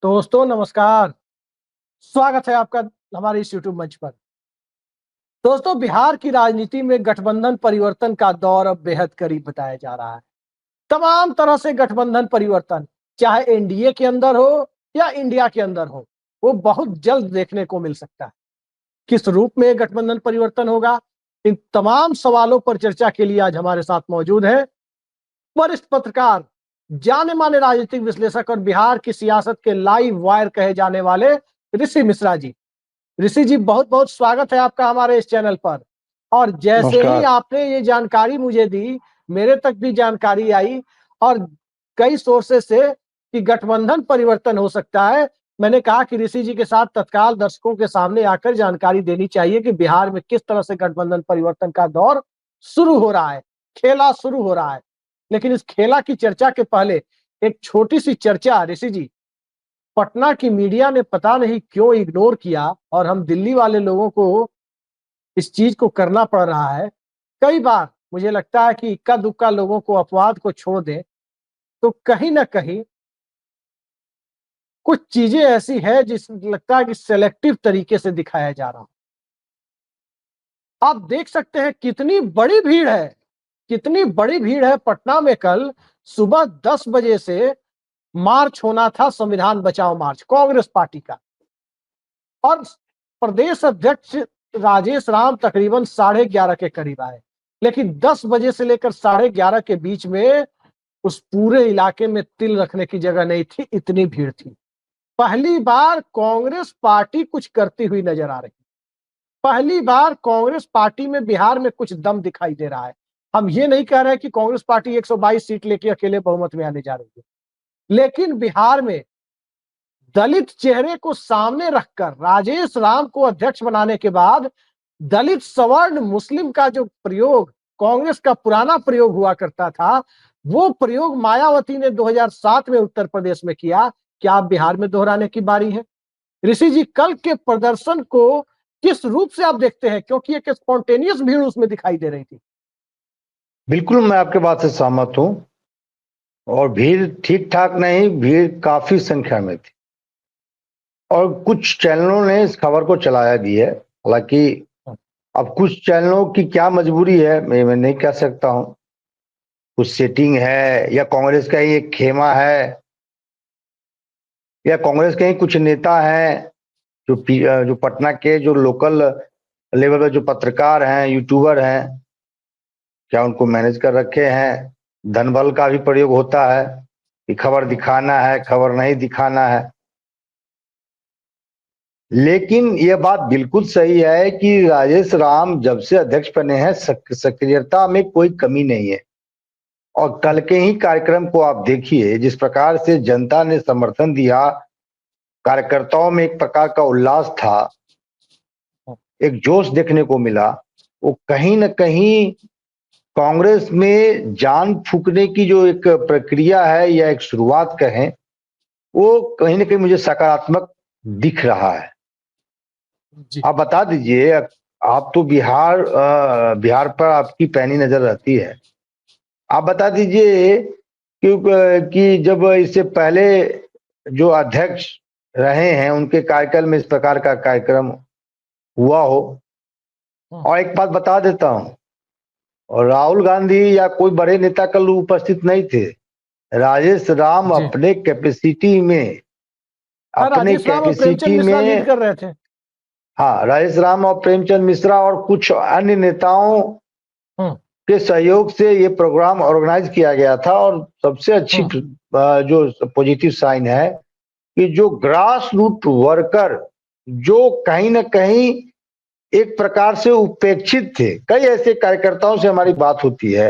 दोस्तों नमस्कार। स्वागत है आपका हमारे इस यूट्यूब मंच पर। दोस्तों, बिहार की राजनीति में गठबंधन परिवर्तन का दौर अब बेहद करीब बताया जा रहा है। तमाम तरह से गठबंधन परिवर्तन, चाहे एनडीए के अंदर हो या इंडिया के अंदर हो, वो बहुत जल्द देखने को मिल सकता है। किस रूप में गठबंधन परिवर्तन होगा, इन तमाम सवालों पर चर्चा के लिए आज हमारे साथ मौजूद है वरिष्ठ पत्रकार, जाने माने राजनीतिक विश्लेषक और बिहार की सियासत के लाइव वायर कहे जाने वाले ऋषि मिश्रा जी। ऋषि जी, बहुत बहुत स्वागत है आपका हमारे इस चैनल पर। और जैसे ही नमस्कार। आपने ये जानकारी मुझे दी, मेरे तक भी जानकारी आई और कई सोर्सेस से कि गठबंधन परिवर्तन हो सकता है। मैंने कहा कि ऋषि जी के साथ तत्काल दर्शकों के सामने आकर जानकारी देनी चाहिए कि बिहार में किस तरह से गठबंधन परिवर्तन का दौर शुरू हो रहा है, खेला शुरू हो रहा है। लेकिन इस खेला की चर्चा के पहले एक छोटी सी चर्चा ऋषि जी। पटना की मीडिया ने पता नहीं क्यों इग्नोर किया और हम दिल्ली वाले लोगों को इस चीज को करना पड़ रहा है। कई बार मुझे लगता है कि इक्का दुक्का लोगों को अपवाद को छोड़ दें तो कहीं ना कहीं कुछ चीजें ऐसी है जिस लगता है कि सेलेक्टिव तरीके से दिखाया जा रहा है। आप देख सकते हैं कितनी बड़ी भीड़ है, कितनी बड़ी भीड़ है पटना में। कल सुबह 10 बजे से मार्च होना था, संविधान बचाओ मार्च, कांग्रेस पार्टी का। और प्रदेश अध्यक्ष राजेश राम तकरीबन 11:30 के करीब आए, लेकिन 10 बजे से लेकर 11:30 के बीच में उस पूरे इलाके में तिल रखने की जगह नहीं थी, इतनी भीड़ थी। पहली बार कांग्रेस पार्टी कुछ करती हुई नजर आ रही, पहली बार कांग्रेस पार्टी में बिहार में कुछ दम दिखाई दे रहा है। हम ये नहीं कह रहे कि कांग्रेस पार्टी 122 सीट लेके अकेले बहुमत में आने जा रही है, लेकिन बिहार में दलित चेहरे को सामने रखकर राजेश राम को अध्यक्ष बनाने के बाद दलित सवर्ण मुस्लिम का जो प्रयोग कांग्रेस का पुराना प्रयोग हुआ करता था, वो प्रयोग मायावती ने 2007 में उत्तर प्रदेश में किया। क्या आप बिहार में दोहराने की बारी है? ऋषि जी, कल के प्रदर्शन को किस रूप से आप देखते हैं, क्योंकि एक स्पॉन्टेनियस भीड़ उसमें दिखाई दे रही थी। बिल्कुल, मैं आपके बात से सहमत हूँ। और भीड़ ठीक ठाक नहीं, भीड़ काफी संख्या में थी और कुछ चैनलों ने इस खबर को चलाया भी है। हालांकि अब कुछ चैनलों की क्या मजबूरी है मैं नहीं कह सकता हूँ। कुछ सेटिंग है या कांग्रेस का ही एक खेमा है या कांग्रेस के ही कुछ नेता हैं जो पटना के जो लोकल लेवल पे जो पत्रकार हैं, यूट्यूबर हैं, क्या उनको मैनेज कर रखे हैं। धन बल का भी प्रयोग होता है कि खबर दिखाना है, खबर नहीं दिखाना है। लेकिन यह बात बिल्कुल सही है कि राजेश राम जब से अध्यक्ष बने हैं सक्रियता में कोई कमी नहीं है। और कल के ही कार्यक्रम को आप देखिए, जिस प्रकार से जनता ने समर्थन दिया, कार्यकर्ताओं में एक प्रकार का उल्लास था, एक जोश देखने को मिला। वो कहीं न कहीं कांग्रेस में जान फूंकने की जो एक प्रक्रिया है या एक शुरुआत कहें, वो कहीं न कहीं मुझे सकारात्मक दिख रहा है। जी। आप बता दीजिए, आप तो बिहार पर आपकी पैनी नजर रहती है। आप बता दीजिए कि जब इससे पहले जो अध्यक्ष रहे हैं उनके कार्यकाल में इस प्रकार का कार्यक्रम हुआ हो। और एक बात बता देता हूं, और राहुल गांधी या कोई बड़े नेता कल उपस्थित नहीं थे। राजेश राम जी। अपने कैपेसिटी में, अपने राजेश राम और प्रेमचंद कैपेसिटी मिश्रा लीड में, कर रहे थे। हाँ, राजेश राम और प्रेमचंद मिश्रा और कुछ अन्य नेताओं हम्म। के सहयोग से ये प्रोग्राम ऑर्गेनाइज किया गया था। और सबसे अच्छी हम्म। जो पॉजिटिव साइन है कि जो ग्रास रूट वर्कर, जो कहीं ना कहीं एक प्रकार से उपेक्षित थे, कई ऐसे कार्यकर्ताओं से हमारी बात होती है।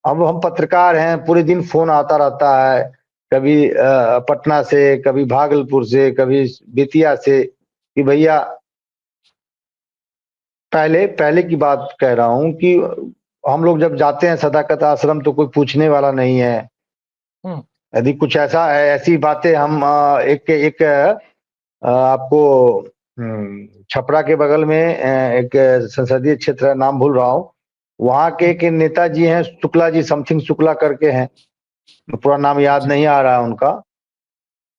अब हम पत्रकार हैं, पूरे दिन फोन आता रहता है, कभी पटना से, कभी भागलपुर से, कभी बेतिया से, कि भैया, पहले पहले की बात कह रहा हूं कि हम लोग जब जाते हैं सदाकत आश्रम तो कोई पूछने वाला नहीं है। हम्म। यदि कुछ ऐसा है, ऐसी बातें हम एक एक आपको छपरा के बगल में एक संसदीय क्षेत्र है, नाम भूल रहा हूँ, वहां के एक नेताजी हैं, शुक्ला जी, समथिंग शुक्ला करके हैं, पूरा नाम याद जी। नहीं आ रहा है उनका।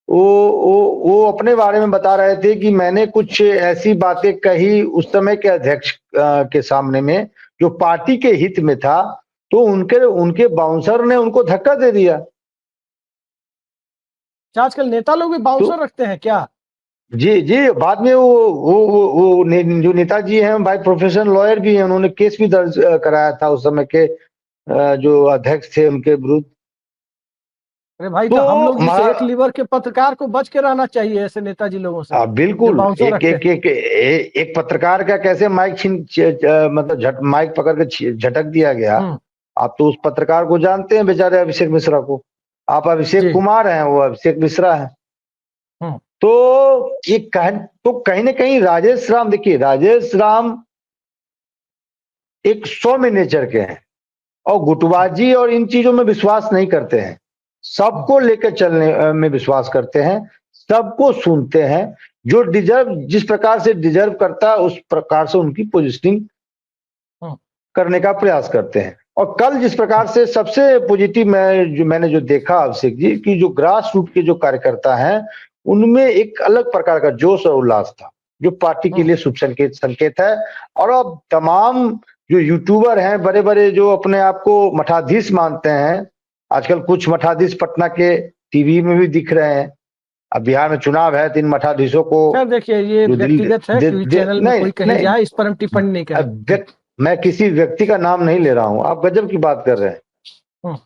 वो अपने बारे में बता रहे थे कि मैंने कुछ ऐसी बातें कही उस समय के अध्यक्ष के सामने में जो पार्टी के हित में था, तो उनके बाउंसर ने उनको धक्का दे दिया। आजकल नेता लोग भी तो बाउंसर रखते हैं क्या? जी जी, बाद में जो नेताजी हैं बाय प्रोफेशन लॉयर भी हैं, उन्होंने केस भी दर्ज कराया था उस समय के जो अध्यक्ष थे उनके विरुद्ध। अरे भाई, तो तो हम लोग जैसे एक महा लीवर के पत्रकार को बच के रहना चाहिए ऐसे नेताजी लोगों से जो बिल्कुल, बाउंसर एक रखते एक हैं। एक पत्रकार का कैसे माइक मतलब माइक पकड़ के झटक दिया गया। आप तो उस पत्रकार को जानते हैं, बेचारे अभिषेक मिश्रा को। आप अभिषेक जी। कुमार हैं, वो अभिषेक मिश्रा है। हम्म। तो कहीं ना कहीं राजेश राम, देखिए राजेश राम एक सौम्य नेचर के हैं और गुटबाजी और इन चीजों में विश्वास नहीं करते हैं। सबको लेकर चलने में विश्वास करते हैं, सबको सुनते हैं, जो डिजर्व जिस प्रकार से डिजर्व करता है उस प्रकार से उनकी पोजीशनिंग करने का प्रयास करते हैं। और कल जिस प्रकार से सबसे पॉजिटिव मैंने जो देखा अभिषेक जी की, जो ग्रास रूट के जो कार्यकर्ता हैं उनमें एक अलग प्रकार का जोश और उल्लास था, जो पार्टी के लिए शुभ संकेत है। और अब तमाम जो यूट्यूबर हैं बड़े बड़े, जो अपने आप को मठाधीश मानते हैं, आजकल कुछ मठाधीश पटना के टीवी में भी दिख रहे हैं। अब बिहार में चुनाव है, तो इन मठाधीशों को खैर देखिए, ये जो दिल्ली व्यक्तिगत है, क्योंकि चैनल में नहीं कोई कहीं नहीं, जाए इस पर हम टिप्पणी नहीं करें। मैं किसी व्यक्ति का नाम नहीं ले रहा हूं, आप गजब की बात कर रहे हैं। हम्म।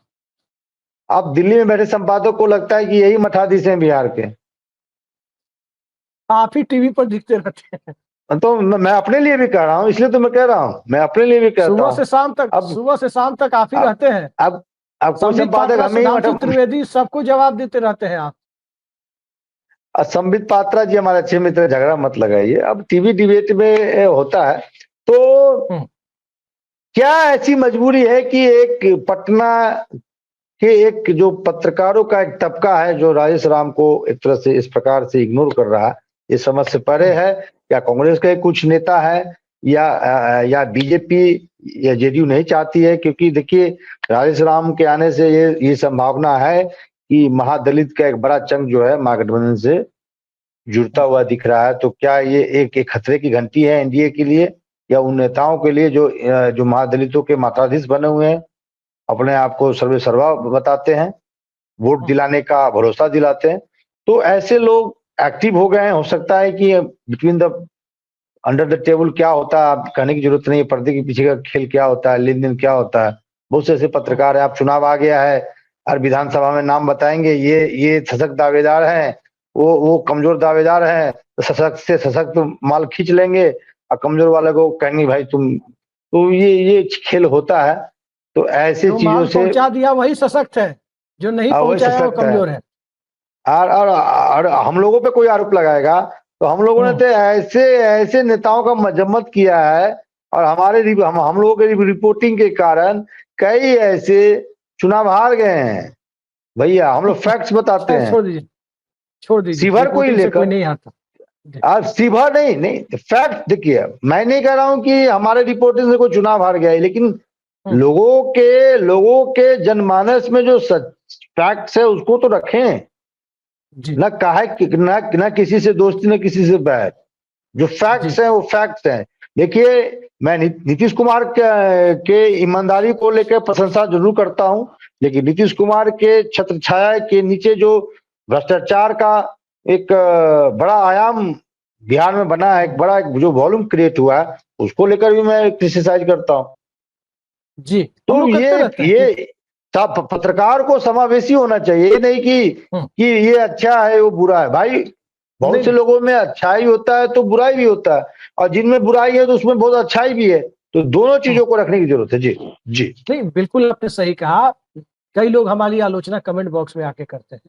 आप दिल्ली में बैठे संपादक को लगता है कि यही मठाधीश हैं बिहार के। आप ही टीवी पर दिखते रहते हैं। तो मैं अपने लिए भी कह रहा हूं, इसलिए तो मैं कह रहा हूं, मैं अपने लिए भी कहता सुबह हूं। से शाम तक, अब सुबह से शाम तक आप ही अब रहते हैं। अब कोई संबित संपादक पात्रा, हमें ही सुधांशु त्रिवेदी, सबको जवाब देते रहते हैं आप। संबित पात्रा जी हमारे अच्छे मित्र, झगड़ा मत लगाइए। अब टीवी डिबेट में होता है, तो क्या ऐसी मजबूरी है कि एक पटना कि एक जो पत्रकारों का एक तबका है जो राजेश राम को एक तरह से इस प्रकार से इग्नोर कर रहा है, ये समझ से परे है। या कांग्रेस के कुछ नेता है, या बीजेपी या जेडीयू नहीं चाहती है, क्योंकि देखिए राजेश राम के आने से ये संभावना है कि महादलित का एक बड़ा चंक जो है महागठबंधन से जुड़ता हुआ दिख रहा है। तो क्या ये एक खतरे की घंटी है एनडीए के लिए, या उन नेताओं के लिए जो महादलितों के मताधीश बने हुए हैं, अपने आप को सर्वे सर्वा बताते हैं, वोट दिलाने का भरोसा दिलाते हैं। तो ऐसे लोग एक्टिव हो गए हैं। हो सकता है कि between the under the table क्या होता है आप कहने की जरूरत नहीं है, पर्दे के पीछे का खेल क्या होता है, लेन देन क्या होता है। बहुत से ऐसे पत्रकार है, आप चुनाव आ गया है और विधानसभा में नाम बताएंगे, ये सशक्त दावेदार हैं, वो कमजोर दावेदार हैं, तो सशक्त से सशक्त माल खींच लेंगे और कमजोर वाले को कहेंगे भाई तुम। तो ये खेल होता है। तो ऐसे जो चीजों माल से पहुंचा दिया वही सशक्त है, जो नहीं वही पहुंचाया वो सशक्त है। कमजोर है। और हम लोगों पे कोई आरोप लगाएगा तो हम लोगों ने तो ऐसे ऐसे नेताओं का मजम्मत किया है, और हम लोगों की रिपोर्टिंग के कारण कई ऐसे चुनाव हार गए हैं। भैया हम लोग फैक्ट्स बताते खैर हैं। छोड़ दीजिए, छोड़ दीजिए, शिवहर को ही रिपोर्टिंग से कोई लेकर, नहीं हारता। आप शिवहर नहीं नहीं फैक्ट देखिए, मैं नहीं कह रहा हूं कि हमारे रिपोर्टिंग से कोई चुनाव हार गया है, लेकिन लोगों के जनमानस में जो सच फैक्ट्स है उसको तो रखें। न कहा न किसी से दोस्ती, न किसी से बैर। जो फैक्ट्स हैं वो फैक्ट्स हैं। देखिए मैं नीतीश कुमार के ईमानदारी को लेकर प्रशंसा जरूर करता हूं, लेकिन नीतीश कुमार के छत्र छाया के नीचे जो भ्रष्टाचार का एक बड़ा आयाम बिहार में बना है, एक जो वॉल्यूम क्रिएट हुआ है, उसको लेकर भी मैं क्रिटिसाइज करता हूं। जी, हम तो लोग करते रहते हैं। ये सब पत्रकार को समावेशी होना चाहिए, ये नहीं कि ये अच्छा है वो बुरा है। भाई बहुत से लोगों में अच्छाई होता है तो बुराई भी होता है, और जिनमें बुराई है तो उसमें बहुत अच्छाई भी है। तो दोनों चीजों को रखने की जरूरत है। जी जी नहीं, बिल्कुल आपने सही कहा। कई लोग हमारी आलोचना कमेंट बॉक्स में आके करते हैं।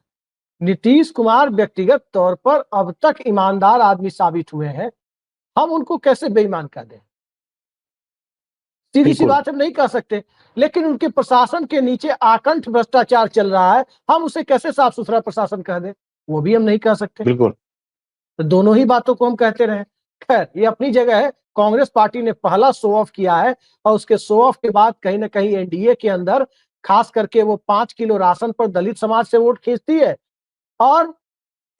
नीतीश कुमार व्यक्तिगत तौर पर अब तक ईमानदार आदमी साबित हुए हैं, हम उनको कैसे बेईमान कर दें? सीधी सी बात हम नहीं कह सकते, लेकिन उनके प्रशासन के नीचे आकंठ भ्रष्टाचार चल रहा है, हम उसे कैसे साफ सुथरा प्रशासन कह दें? वो भी हम नहीं कह सकते। बिल्कुल तो दोनों ही बातों को हम कहते रहे। खैर, ये अपनी जगह है। कांग्रेस पार्टी ने पहला शो ऑफ किया है, और उसके शो ऑफ के बाद कहीं ना कहीं एनडीए के अंदर खास करके वो 5 किलो राशन पर दलित समाज से वोट खींचती है, और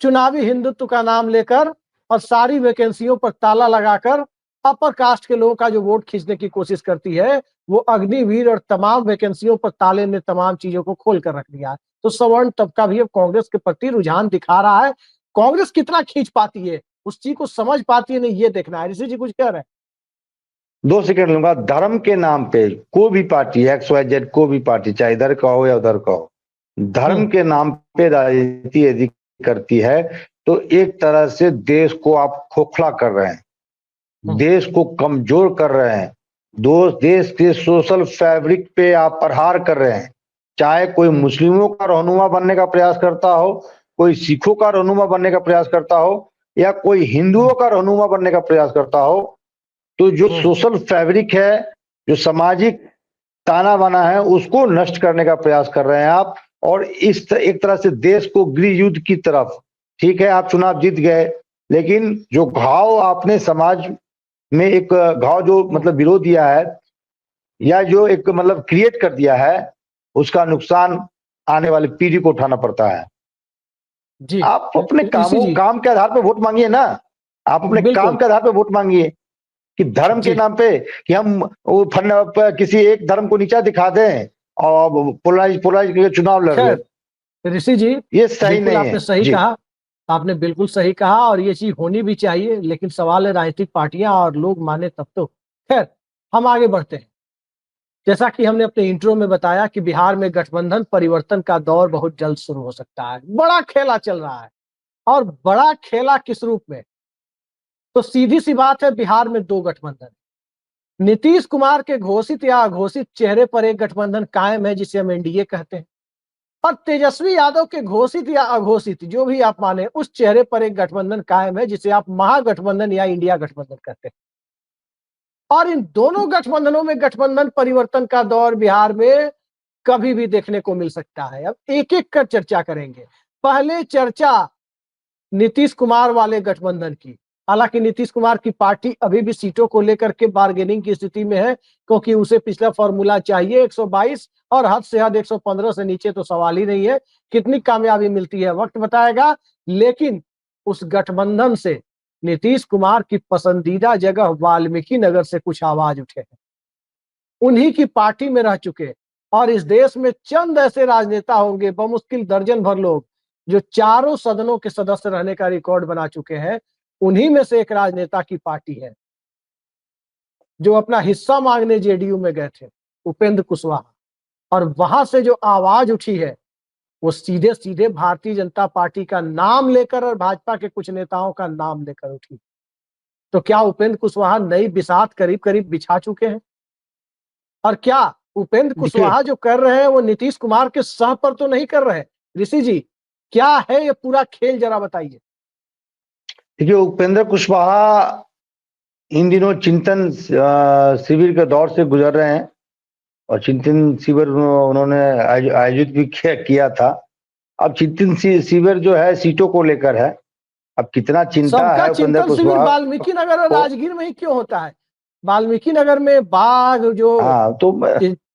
चुनावी हिंदुत्व का नाम लेकर और सारी वैकेंसियों पर ताला लगाकर अपर कास्ट के लोगों का जो वोट खींचने की कोशिश करती है, वो अग्निवीर और तमाम वैकेंसियों पर ताले ने तमाम चीजों को खोल कर रख दिया है। तो सवर्ण तबका भी अब कांग्रेस के प्रति रुझान दिखा रहा है। कांग्रेस कितना खींच पाती है, उस चीज को समझ पाती है, नहीं ये देखना है। ऋषि जी कुछ कह रहे हैं? 2 सेकंड लूंगा। धर्म के नाम पे कोई भी पार्टी, XYZ कोई भी पार्टी, चाहे इधर का हो या उधर का हो, धर्म के नाम पे राजनीति यदि करती है तो एक तरह से देश को आप खोखला कर रहे हैं, देश को कमजोर कर रहे हैं, देश के सोशल फैब्रिक पे आप प्रहार कर रहे हैं। चाहे कोई मुस्लिमों का रहनुमा बनने का प्रयास करता हो, कोई सिखों का रहनुमा बनने का प्रयास करता हो, या कोई हिंदुओं का रहनुमा बनने का प्रयास करता हो, तो जो सोशल फैब्रिक है, जो सामाजिक ताना बाना है, उसको नष्ट करने का प्रयास कर रहे हैं आप। और इस एक तरह से देश को गृह युद्ध की तरफ, ठीक है आप चुनाव जीत गए, लेकिन जो घाव आपने समाज में, एक घाव जो मतलब विरोध दिया है या जो एक मतलब क्रिएट कर दिया है, उसका नुकसान आने वाली पीढ़ी को उठाना पड़ता है। जी आप अपने जी काम के आधार पर वोट मांगिए ना, आप अपने काम के आधार पर वोट मांगिए, कि धर्म के नाम पे कि हम वो किसी एक धर्म को नीचा दिखा दें और पोलराइज के चुनाव लड़ रहे। ऋषि जी ये सही नहीं है। आपने सही कहा, आपने बिल्कुल सही कहा, और ये चीज होनी भी चाहिए, लेकिन सवाल है राजनीतिक पार्टियां और लोग माने तब तो। खैर हम आगे बढ़ते हैं। जैसा कि हमने अपने इंट्रो में बताया कि बिहार में गठबंधन परिवर्तन का दौर बहुत जल्द शुरू हो सकता है। बड़ा खेला चल रहा है, और बड़ा खेला किस रूप में? तो सीधी सी बात है, बिहार में 2 गठबंधन। नीतीश कुमार के घोषित या अघोषित चेहरे पर एक गठबंधन कायम है जिसे हम एनडीए कहते हैं, और तेजस्वी यादव के घोषित या अघोषित जो भी आप माने, उस चेहरे पर एक गठबंधन कायम है जिसे आप महागठबंधन या इंडिया गठबंधन कहते हैं। और इन दोनों गठबंधनों में गठबंधन परिवर्तन का दौर बिहार में कभी भी देखने को मिल सकता है। अब एक एक कर चर्चा करेंगे। पहले चर्चा नीतीश कुमार वाले गठबंधन की। हालांकि नीतीश कुमार की पार्टी अभी भी सीटों को लेकर के बार्गेनिंग की स्थिति में है, क्योंकि उसे पिछला फॉर्मूला चाहिए 122, और हद से हद 115 से नीचे तो सवाल ही नहीं है। कितनी कामयाबी मिलती है वक्त बताएगा। लेकिन उस गठबंधन से नीतीश कुमार की पसंदीदा जगह वाल्मीकि नगर से कुछ आवाज उठे हैं, उन्हीं की पार्टी में रह चुके। और इस देश में चंद ऐसे राजनेता होंगे, बमुश्किल दर्जन भर लोग, जो चारों सदनों के सदस्य रहने का रिकॉर्ड बना चुके हैं। उन्हीं में से एक राजनेता की पार्टी है जो अपना हिस्सा मांगने जेडीयू में गए थे, उपेंद्र कुशवाहा। और वहां से जो आवाज उठी है, वो सीधे सीधे भारतीय जनता पार्टी का नाम लेकर और भाजपा के कुछ नेताओं का नाम लेकर उठी। तो क्या उपेंद्र कुशवाहा नई बिसात करीब करीब बिछा चुके हैं? और क्या उपेंद्र कुशवाहा जो कर रहे हैं वो नीतीश कुमार के सह पर तो नहीं कर रहे? ऋषि जी क्या है ये पूरा खेल, जरा बताइए। देखिए, उपेंद्र कुशवाहा इन दिनों चिंतन शिविर के दौर से गुजर रहे हैं, और चिंतन शिविर उन्होंने आयोजित भी किया था। अब चिंतन शिविर जो है सीटों को लेकर है। अब कितना चिंता है उपेंद्र कुशवाहा। वाल्मीकि नगर और राजगीर में ही क्यों होता है? वाल्मीकि नगर में बाघ,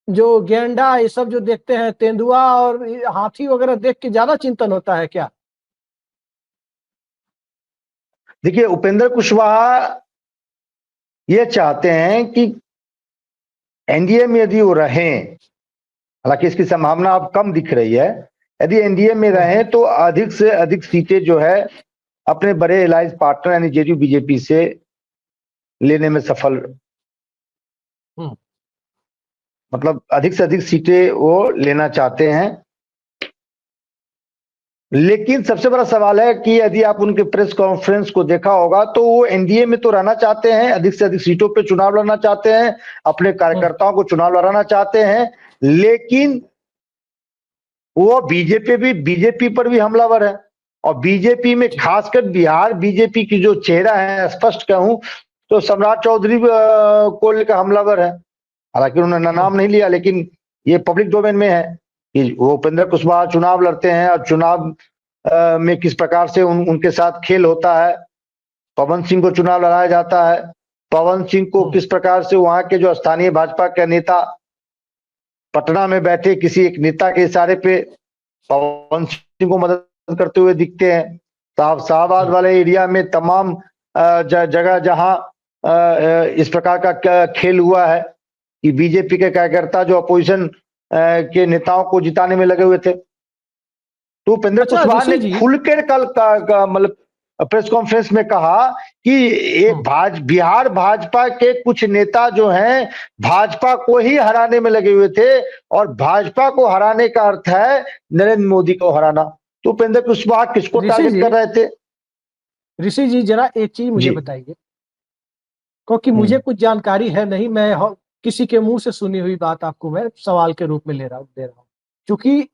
जो गेंडा, ये सब जो देखते हैं, तेंदुआ और हाथी वगैरह देख के ज्यादा चिंतन होता है क्या? देखिए, उपेंद्र कुशवाहा ये चाहते हैं कि एनडीए में यदि वो रहें, हालांकि इसकी संभावना अब कम दिख रही है, यदि एनडीए में रहें तो अधिक से अधिक सीटें जो है अपने बड़े एलायंस पार्टनर यानी जेडीयू बीजेपी से लेने में सफल, मतलब अधिक से अधिक सीटें वो लेना चाहते हैं। लेकिन सबसे बड़ा सवाल है कि यदि आप उनके प्रेस कॉन्फ्रेंस को देखा होगा तो वो एनडीए में तो रहना चाहते हैं, अधिक से अधिक सीटों पे चुनाव लड़ना चाहते हैं, अपने कार्यकर्ताओं को चुनाव लड़ाना चाहते हैं, लेकिन वो बीजेपी पर भी हमलावर है। और बीजेपी में खासकर बिहार बीजेपी की जो चेहरा है, स्पष्ट कहूं तो सम्राट चौधरी को लेकर हमलावर है। हालांकि उन्होंने नाम नहीं लिया, लेकिन ये पब्लिक डोमेन में है कि वो उपेंद्र कुशवाहा चुनाव लड़ते हैं, और चुनाव में किस प्रकार से उनके साथ खेल होता है। पवन सिंह को चुनाव लड़ाया जाता है, पवन सिंह को किस प्रकार से वहां के जो स्थानीय भाजपा के नेता पटना में बैठे किसी एक नेता के इशारे पे पवन सिंह को मदद करते हुए दिखते हैं। शाहबाद वाले एरिया में तमाम जगह जहां इस प्रकार का खेल हुआ है कि बीजेपी के कार्यकर्ता जो अपोजिशन के नेताओं को जिताने में लगे हुए थे। तो उपेंद्र कुशवाहा ने खुलकर कल मतलब प्रेस कॉन्फ्रेंस में कहा कि ये बिहार भाजपा के कुछ नेता जो हैं भाजपा को ही हराने में लगे हुए थे और भाजपा को हराने का अर्थ है नरेंद्र मोदी को हराना। तो उपेंद्र कुशवाहा किसको टारगेट कर रहे थे? ऋषि जी जरा एक चीज मुझे बताइए, क्योंकि मुझे कुछ जानकारी है नहीं, मैं किसी के मुंह से सुनी हुई बात आपको मैं सवाल के रूप में दे रहा हूँ। क्योंकि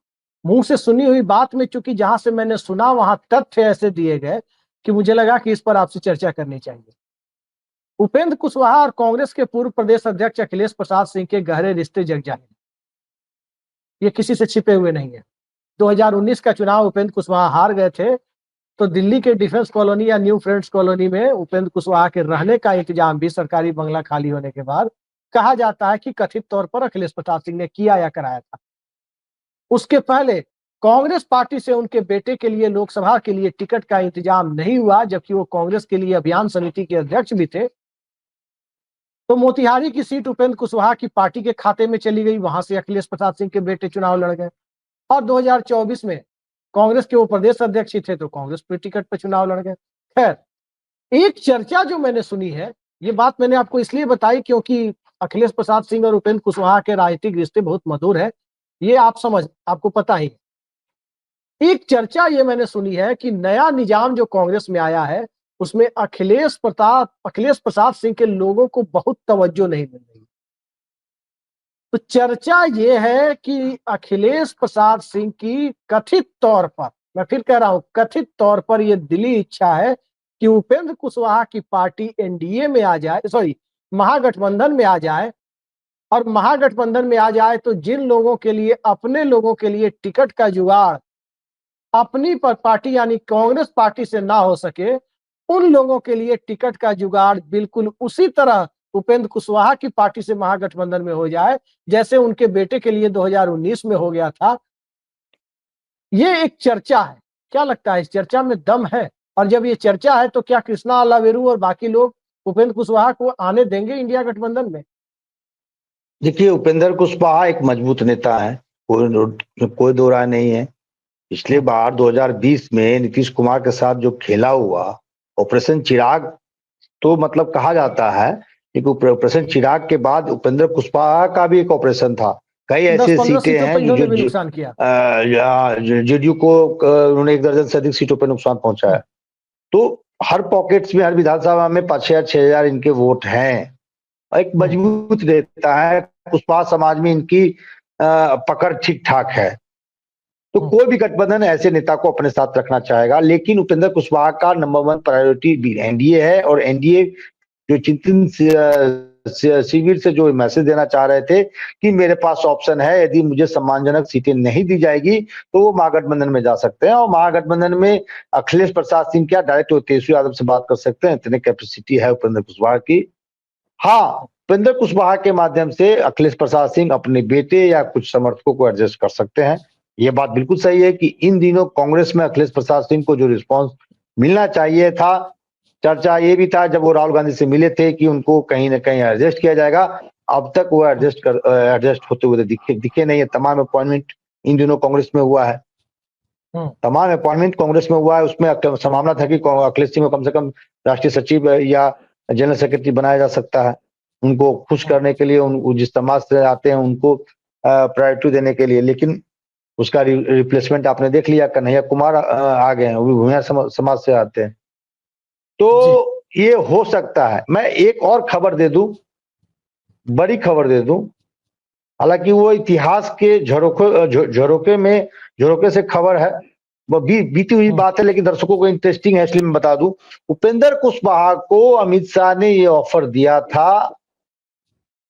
मुंह से सुनी हुई बात में चूंकि जहां से मैंने सुना वहां तथ्य ऐसे दिए गए कि मुझे लगा कि इस पर आपसे चर्चा करनी चाहिए। उपेंद्र कुशवाहा और कांग्रेस के पूर्व प्रदेश अध्यक्ष अखिलेश प्रसाद सिंह के गहरे रिश्ते जग जाहिर, ये किसी से छिपे हुए नहीं है। 2019 का चुनाव उपेंद्र कुशवाहा हार गए थे, तो दिल्ली के डिफेंस कॉलोनी या न्यू फ्रेंड्स कॉलोनी में उपेंद्र कुशवाहा के रहने का इंतजाम भी सरकारी बंगला खाली होने के बाद कहा जाता है कि कथित तौर पर अखिलेश प्रसाद सिंह ने किया या कराया था। उसके पहले कांग्रेस पार्टी से उनके बेटे के लिए लोकसभा के लिए टिकट का इंतजाम नहीं हुआ, जबकि वो कांग्रेस के लिए अभियान समिति के अध्यक्ष भी थे। तो मोतिहारी की सीट उपेंद्र कुशवाहा की पार्टी के खाते में चली गई, वहां से अखिलेश प्रसाद सिंह के बेटे चुनाव लड़ गए और 2024 में कांग्रेस के वो प्रदेश अध्यक्ष थे तो कांग्रेस पे टिकट पे चुनाव लड़ गए। खैर, एक चर्चा जो मैंने सुनी है, ये बात मैंने आपको इसलिए बताई क्योंकि अखिलेश प्रसाद सिंह और उपेंद्र कुशवाहा के राजनीतिक रिश्ते बहुत मधुर है, ये आपको पता ही। एक चर्चा ये मैंने सुनी है कि नया निजाम जो कांग्रेस में आया है उसमें अखिलेश प्रसाद सिंह के लोगों को बहुत तवज्जो नहीं मिल रही। तो चर्चा ये है कि अखिलेश प्रसाद सिंह की कथित तौर पर, मैं फिर कह रहा हूं कथित तौर पर, यह दिली इच्छा है कि उपेंद्र कुशवाहा की पार्टी एनडीए में आ जाए, महागठबंधन में आ जाए, और महागठबंधन में आ जाए तो जिन लोगों के लिए, अपने लोगों के लिए टिकट का जुगाड़ अपनी पार्टी यानी कांग्रेस पार्टी से ना हो सके, उन लोगों के लिए टिकट का जुगाड़ बिल्कुल उसी तरह उपेंद्र कुशवाहा की पार्टी से महागठबंधन में हो जाए जैसे उनके बेटे के लिए 2019 में हो गया था। ये एक चर्चा है, क्या लगता है इस चर्चा में दम है? और जब ये चर्चा है तो क्या कृष्णा अलावेरू और बाकी लोग उपेंद्र कुशवाहा को आने देंगे इंडिया गठबंधन में? देखिए, उपेंद्र कुशवाहा एक मजबूत नेता है, कोई दो राय नहीं है। पिछले बार 2020 में नीतीश कुमार के साथ जो खेला हुआ ऑपरेशन चिराग, तो मतलब कहा जाता है कि ऑपरेशन चिराग के बाद उपेंद्र कुशवाहा का भी एक ऑपरेशन था। कई ऐसी सीटें हैं जो जेडीयू को उन्होंने 1 दर्जन से अधिक सीटों पर नुकसान पहुंचाया। तो हर पॉकेट्स में, हर विधानसभा में 5,000-6,000 इनके वोट हैं। एक मजबूत नेता है, कुशवाहा समाज में इनकी पकड़ ठीक ठाक है। तो कोई भी गठबंधन ऐसे नेता को अपने साथ रखना चाहेगा, लेकिन उपेंद्र कुशवाहा का नंबर 1 प्रायोरिटी भी एनडीए है। और एनडीए जो चिंतन शिविर से जो मैसेज देना चाह रहे थे कि मेरे पास ऑप्शन है, यदि मुझे सम्मानजनक सीटें नहीं दी जाएगी तो वो महागठबंधन में जा सकते हैं। और महागठबंधन में अखिलेश प्रसाद सिंह क्या डायरेक्ट तेजस्वी यादव से बात कर सकते हैं, इतनी कैपेसिटी है उपेंद्र कुशवाहा की। हाँ, उपेंद्र कुशवाहा के माध्यम से अखिलेश प्रसाद सिंह अपने बेटे या कुछ समर्थकों को एडजस्ट कर सकते हैं। ये बात बिल्कुल सही है कि इन दिनों कांग्रेस में अखिलेश प्रसाद सिंह को जो रिस्पांस मिलना चाहिए था, चर्चा ये भी था जब वो राहुल गांधी से मिले थे कि उनको कहीं ना कहीं एडजस्ट किया जाएगा। अब तक वो एडजस्ट होते हुए दिखे नहीं है। तमाम अपॉइंटमेंट इन दिनों कांग्रेस में हुआ है, तमाम अपॉइंटमेंट कांग्रेस में हुआ है। उसमें संभावना था कि अखिलेश सिंह को कम से कम राष्ट्रीय सचिव या जनरल सेक्रेटरी बनाया जा सकता है, उनको खुश करने के लिए, जिस समाज से आते हैं उनको प्रायोरिटी देने के लिए। लेकिन उसका रिप्लेसमेंट आपने देख लिया, कन्हैया कुमार आ गए हैं, वो भी भूमिया समाज से आते हैं। तो ये हो सकता है। मैं एक और खबर दे दूं, बड़ी खबर दे दूं, हालांकि वो इतिहास के झरोके से खबर है, वो बीती हुई बात है, लेकिन दर्शकों को इंटरेस्टिंग है इसलिए मैं बता दूं। उपेंद्र कुशवाहा को अमित शाह ने ये ऑफर दिया था,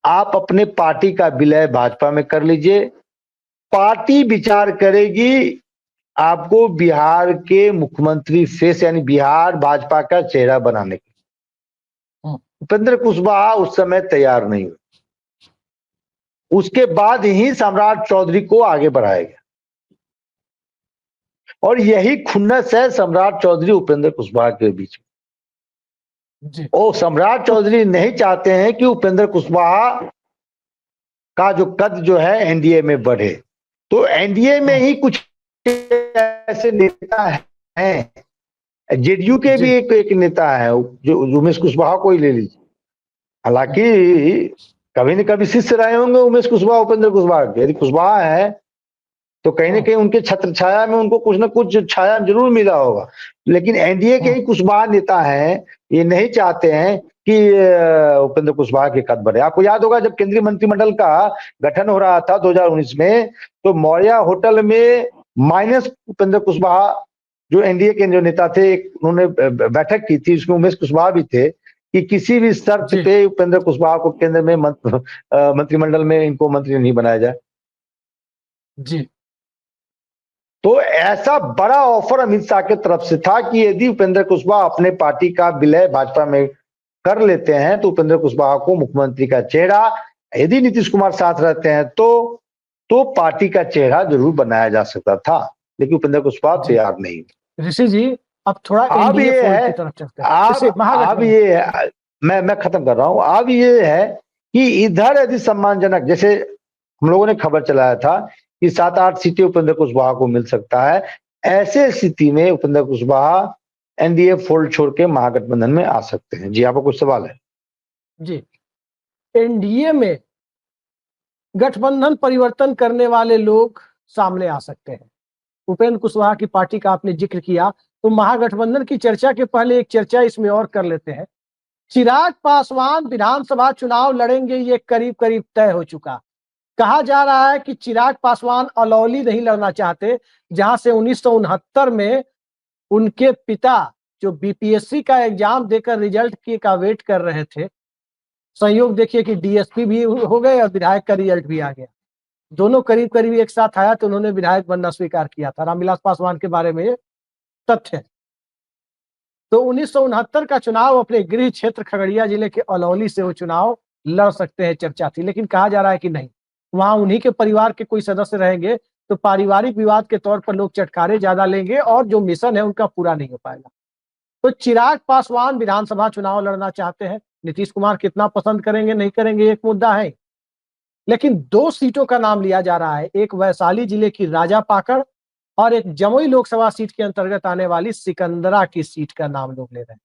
आप अपने पार्टी का विलय भाजपा में कर लीजिए, पार्टी विचार करेगी आपको बिहार के मुख्यमंत्री फेस यानी बिहार भाजपा का चेहरा बनाने के। उपेंद्र कुशवाहा उस समय तैयार नहीं हुए। उसके बाद ही सम्राट चौधरी को आगे बढ़ाया गया। और यही खुन्नस है सम्राट चौधरी उपेंद्र कुशवाहा के बीच में। और सम्राट चौधरी नहीं चाहते हैं कि उपेंद्र कुशवाहा का जो कद जो है एनडीए में बढ़े। तो एनडीए में ही कुछ ऐसे नेता हैं, जेडीयू के भी एक नेता है जो उमेश कुशवाहा को ही ले लीजिए। हालांकि कभी न कभी शिष्य रहे होंगे उमेश कुशवाहा उपेंद्र कुशवाहा के। यदि कुशवाहा है तो कहीं न कहीं उनके छत्र छाया में उनको कुछ न कुछ छाया जरूर मिला होगा। लेकिन एनडीए के ही कुशवाहा नेता हैं, ये नहीं चाहते हैं कि उपेंद्र कुशवाहा के कद बढ़े। आपको याद होगा जब केंद्रीय मंत्रिमंडल का गठन हो रहा था 2019 में, तो मौर्या होटल में माइनस उपेंद्र कुशवाहा जो एनडीए के जो नेता थे, उन्होंने बैठक की थी, उसमें उमेश कुशवाहा भी थे कि किसी भी शर्त पे उपेंद्र कुशवाहा को केंद्र में मंत्रिमंडल में इनको मंत्री नहीं बनाया जाए। जी। तो ऐसा बड़ा ऑफर अमित शाह की तरफ से था कि यदि उपेंद्र कुशवाहा अपने पार्टी का विलय भाजपा में कर लेते हैं तो उपेंद्र कुशवाहा को मुख्यमंत्री का चेहरा, यदि नीतीश कुमार साथ रहते हैं तो पार्टी का चेहरा जरूर बनाया जा सकता था, लेकिन उपेंद्र कुशवाहा तैयार नहीं। ऋषि जी अब थोड़ा अब ये है, की तरफ चलते हैं। अब ये है, मैं खत्म कर रहा हूं। अब ये है कि इधर यदि सम्मानजनक, जैसे हम लोगों ने खबर चलाया था कि 7-8 सीटें उपेंद्र कुशवाहा को मिल सकता है, ऐसे स्थिति में उपेंद्र कुशवाहा एनडीए फोल्ड छोड़ के महागठबंधन में आ सकते हैं। जी, आपको कुछ सवाल है? जी, एनडीए में गठबंधन परिवर्तन करने वाले लोग सामने आ सकते हैं। उपेंद्र कुशवाहा की पार्टी का आपने जिक्र किया, तो महागठबंधन की चर्चा के पहले एक चर्चा इसमें और कर लेते हैं। चिराग पासवान विधानसभा चुनाव लड़ेंगे, ये करीब करीब तय हो चुका। कहा जा रहा है कि चिराग पासवान अलौली नहीं लड़ना चाहते, जहां से 1969 में उनके पिता जो बीपीएससी का एग्जाम देकर रिजल्ट का वेट कर रहे थे, संयोग देखिए कि डीएसपी भी हो गए और विधायक का रिजल्ट भी आ गया। दोनों करीब करीब एक साथ आया तो उन्होंने विधायक बनना स्वीकार किया था। रामविलास पासवान के बारे में ये तथ्य है। तो 1969 का चुनाव अपने गृह क्षेत्र खगड़िया जिले के अलौली से वो चुनाव लड़ सकते हैं, चर्चा थी। लेकिन कहा जा रहा है कि नहीं, वहां उन्हीं के परिवार के कोई सदस्य रहेंगे तो पारिवारिक विवाद के तौर पर लोग चटकारे ज्यादा लेंगे और जो मिशन है उनका पूरा नहीं हो पाएगा। तो चिराग पासवान विधानसभा चुनाव लड़ना चाहते हैं। नीतीश कुमार कितना पसंद करेंगे नहीं करेंगे एक मुद्दा है, लेकिन 2 सीटों का नाम लिया जा रहा है। एक वैशाली जिले की राजा पाकड़ और एक जमुई लोकसभा सीट के अंतर्गत आने वाली सिकंदरा की सीट का नाम लोग ले रहे हैं।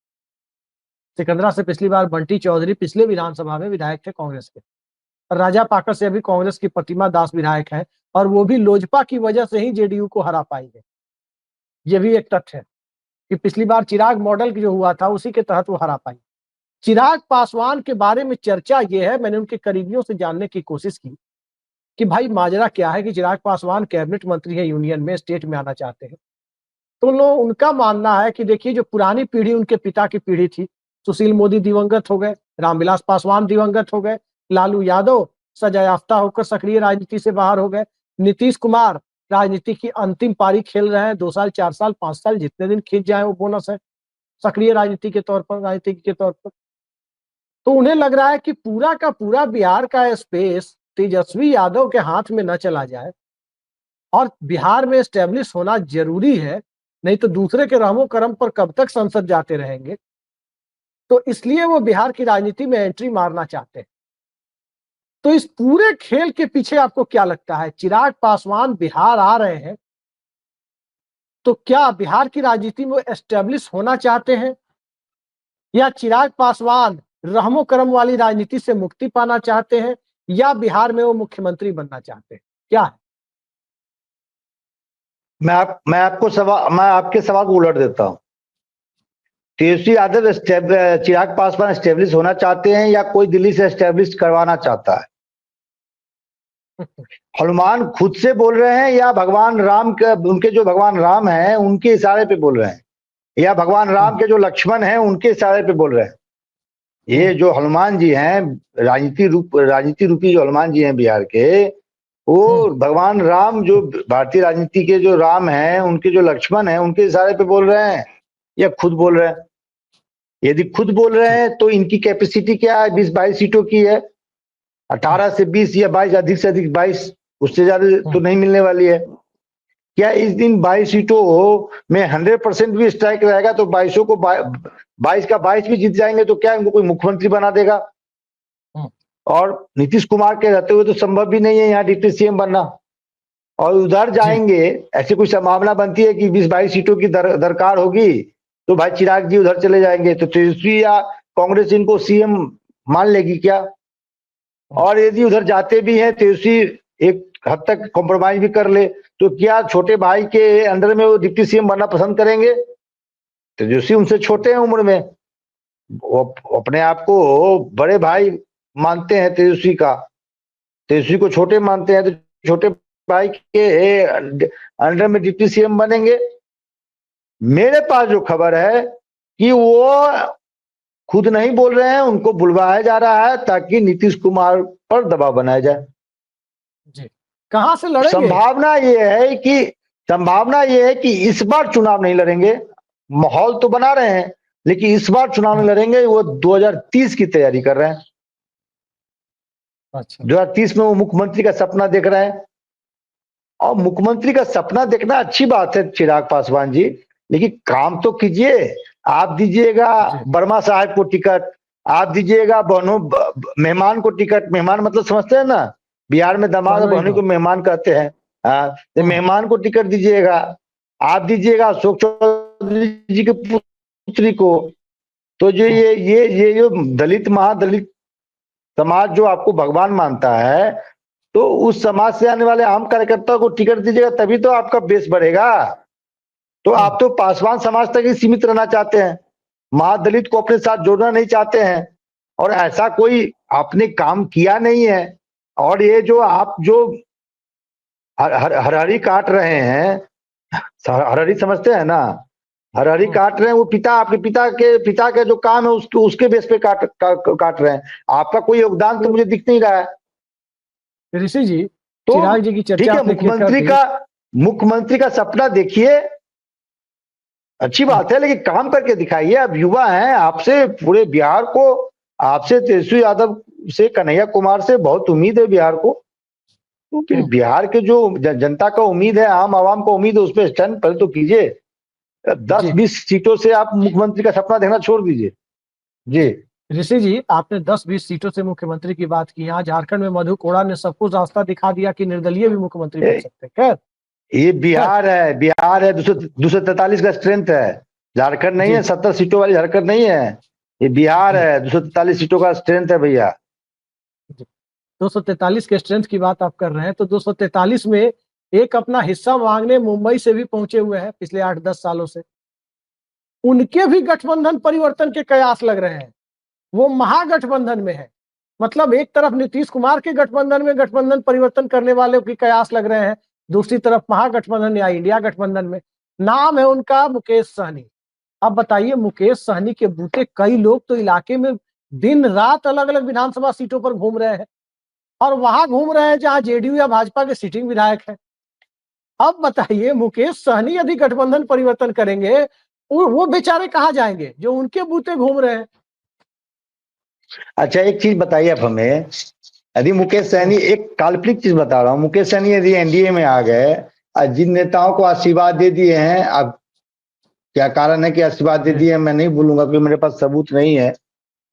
सिकंदरा से पिछली बार बंटी चौधरी पिछले विधानसभा में विधायक थे कांग्रेस के। राजा पाकड़ से अभी कांग्रेस की प्रतिमा दास विधायक है और वो भी लोजपा की वजह से ही जेडीयू को हरा पाई है। ये भी एक तथ्य है कि पिछली बार चिराग मॉडल जो हुआ था उसी के तहत वो हरा पाई। चिराग पासवान के बारे में चर्चा ये है, मैंने उनके करीबियों से जानने की कोशिश की कि भाई माजरा क्या है कि चिराग पासवान कैबिनेट मंत्री है, यूनियन में स्टेट में आना चाहते हैं। तो उनका मानना है कि देखिए जो पुरानी पीढ़ी उनके पिता की पीढ़ी थी, सुशील मोदी दिवंगत हो गए, रामविलास पासवान दिवंगत हो गए, लालू यादव सजा याफ्ता होकर सक्रिय राजनीति से बाहर हो गए, नीतीश कुमार राजनीति की अंतिम पारी खेल रहे हैं, 2 साल 4 साल 5 साल जितने दिन खींच जाए वो बोनस है सक्रिय राजनीति के तौर पर, राजनीतिक के तौर पर। तो उन्हें लग रहा है कि पूरा का पूरा बिहार का स्पेस तेजस्वी यादव के हाथ में न चला जाए और बिहार में एस्टेब्लिश होना जरूरी है, नहीं तो दूसरे के रहमो करम पर कब तक संसद जाते रहेंगे। तो इसलिए वो बिहार की राजनीति में एंट्री मारना चाहते हैं। तो इस पूरे खेल के पीछे आपको क्या लगता है? चिराग पासवान बिहार आ रहे हैं तो क्या बिहार की राजनीति में एस्टेब्लिश होना चाहते हैं या चिराग पासवान रहमो करम वाली राजनीति से मुक्ति पाना चाहते हैं या बिहार में वो मुख्यमंत्री बनना चाहते हैं? क्या है? मैं आपके सवाल को उलट देता हूं। तेजस्वी यादव चिराग पासवान एस्टेब्लिश होना चाहते हैं या कोई दिल्ली से एस्टेब्लिश करवाना चाहता है? हनुमान खुद से बोल रहे हैं या भगवान राम के, उनके जो भगवान राम हैं उनके इशारे पे बोल रहे हैं, या भगवान राम के जो लक्ष्मण हैं उनके इशारे पे बोल रहे हैं? ये जो हनुमान जी हैं, राजनीति रूपी जो हनुमान जी हैं बिहार के, वो भगवान राम जो भारतीय राजनीति के जो राम हैं उनके जो लक्ष्मण हैं उनके इशारे पे बोल रहे हैं या खुद बोल रहे हैं? यदि खुद बोल रहे हैं तो इनकी कैपेसिटी क्या है? 20-22 सीटों की है, 18 से 20 या 22, अधिक से अधिक 22, उससे ज्यादा तो नहीं मिलने वाली है। क्या इस दिन 22 सीटों में 100% भी स्ट्राइक रहेगा तो 22 को 22 का 22 भी जीत जाएंगे तो क्या इनको कोई मुख्यमंत्री बना देगा? और नीतीश कुमार के रहते हुए तो संभव भी नहीं है यहाँ डिप्टी सीएम बनना। और उधर जाएंगे, ऐसी कोई संभावना बनती है कि 20-22 सीटों की दरकार होगी तो भाई चिराग जी उधर चले जाएंगे तो तेजस्वी या कांग्रेस इनको सीएम मान लेगी क्या? और यदि उधर जाते भी हैं तेजस्वी एक हद तक कॉम्प्रोमाइज भी कर ले तो क्या छोटे भाई के अंडर में वो डिप्टी सीएम बनना पसंद करेंगे? तेजस्वी उनसे छोटे हैं उम्र में, वो अपने आप को बड़े भाई मानते हैं तेजस्वी को छोटे मानते हैं तो छोटे भाई के अंडर में डिप्टी सीएम बनेंगे। मेरे पास जो खबर है कि वो खुद नहीं बोल रहे हैं, उनको बुलवाया जा रहा है ताकि नीतीश कुमार पर दबाव बनाया जाए। जी, कहां से लड़ेंगे? संभावना ये है कि इस बार चुनाव नहीं लड़ेंगे। माहौल तो बना रहे हैं लेकिन इस बार चुनाव नहीं लड़ेंगे। वो 2030 की तैयारी कर रहे हैं। अच्छा, 2030 में वो मुख्यमंत्री का सपना देख रहे हैं। और मुख्यमंत्री का सपना देखना अच्छी बात है चिराग पासवान जी, लेकिन काम तो कीजिए। आप दीजिएगा वर्मा साहब को टिकट, आप दीजिएगा बहनों मेहमान को टिकट। मेहमान मतलब समझते हैं ना, बिहार में दामाद और बहनों को मेहमान कहते हैं। तो मेहमान को टिकट दीजिएगा, आप दीजिएगा अशोक चौधरी जी के पुत्री को। तो जो ये जो दलित महादलित समाज जो आपको भगवान मानता है, तो उस समाज से आने वाले आम कार्यकर्ता को टिकट दीजिएगा तभी तो आपका बेस बढ़ेगा। तो आप तो पासवान समाज तक ही सीमित रहना चाहते हैं, महादलित को अपने साथ जोड़ना नहीं चाहते हैं, और ऐसा कोई आपने काम किया नहीं है। और ये जो आप जो हरहरी काट रहे हैं, हरहरी समझते हैं ना, हरहरी काट रहे हैं, वो आपके पिता के जो काम है उसके बेस पे काट रहे हैं। आपका कोई योगदान तो मुझे दिख नहीं रहा है। ऋषि जी, तो चिराग जी की चर्चा ठीक है, मुख्यमंत्री का सपना देखिए, अच्छी बात है, लेकिन काम करके दिखाइए। आप युवा हैं, आपसे पूरे बिहार को, आपसे तेजस्वी यादव से, कन्हैया कुमार से बहुत उम्मीद है बिहार को। तो फिर बिहार के जो जनता का उम्मीद है, आम आवाम का उम्मीद है, उस पर स्टैंड पहले तो कीजिए। 10-20 सीटों से आप मुख्यमंत्री का सपना देखना छोड़ दीजिए। जी ऋषि जी, आपने 10-20 सीटों से मुख्यमंत्री की बात की। यहाँ झारखंड में मधु कोड़ा ने सब कुछ रास्ता दिखा दिया कि निर्दलीय भी मुख्यमंत्री बन सकते हैं। खैर, ये बिहार है 243 का स्ट्रेंथ है। झारखंड नहीं है, 70 सीटों वाली झारखंड नहीं है, ये बिहार है। 243 सीटों का स्ट्रेंथ है भैया। 243 के स्ट्रेंथ की बात आप कर रहे हैं, तो 243 में एक अपना हिस्सा मांगने मुंबई से भी पहुंचे हुए हैं पिछले 8-10 सालों से। उनके भी गठबंधन परिवर्तन के कयास लग रहे हैं। वो महागठबंधन में है, मतलब एक तरफ नीतीश कुमार के गठबंधन में गठबंधन परिवर्तन करने वाले की कयास लग रहे हैं, दूसरी तरफ महागठबंधन या इंडिया गठबंधन में। नाम है उनका मुकेश सहनी। अब बताइए, मुकेश सहनी के बूते कई लोग तो इलाके में दिन रात अलग अलग विधानसभा सीटों पर घूम रहे हैं, और वहां घूम रहे हैं जहां जेडीयू या भाजपा के सिटिंग विधायक हैं। अब बताइए, मुकेश सहनी यदि गठबंधन परिवर्तन करेंगे, वो बेचारे कहां जाएंगे जो उनके बूते घूम रहे हैं? अच्छा, एक चीज बताइए आप हमें, यदि मुकेश सहनी, एक काल्पनिक चीज बता रहा हूँ, मुकेश सहनी यदि एनडीए में आ गए और जिन नेताओं को आशीर्वाद दे दिए हैं, अब क्या कारण है कि आशीर्वाद दे दिए, मैं नहीं बोलूंगा क्योंकि मेरे पास सबूत नहीं है,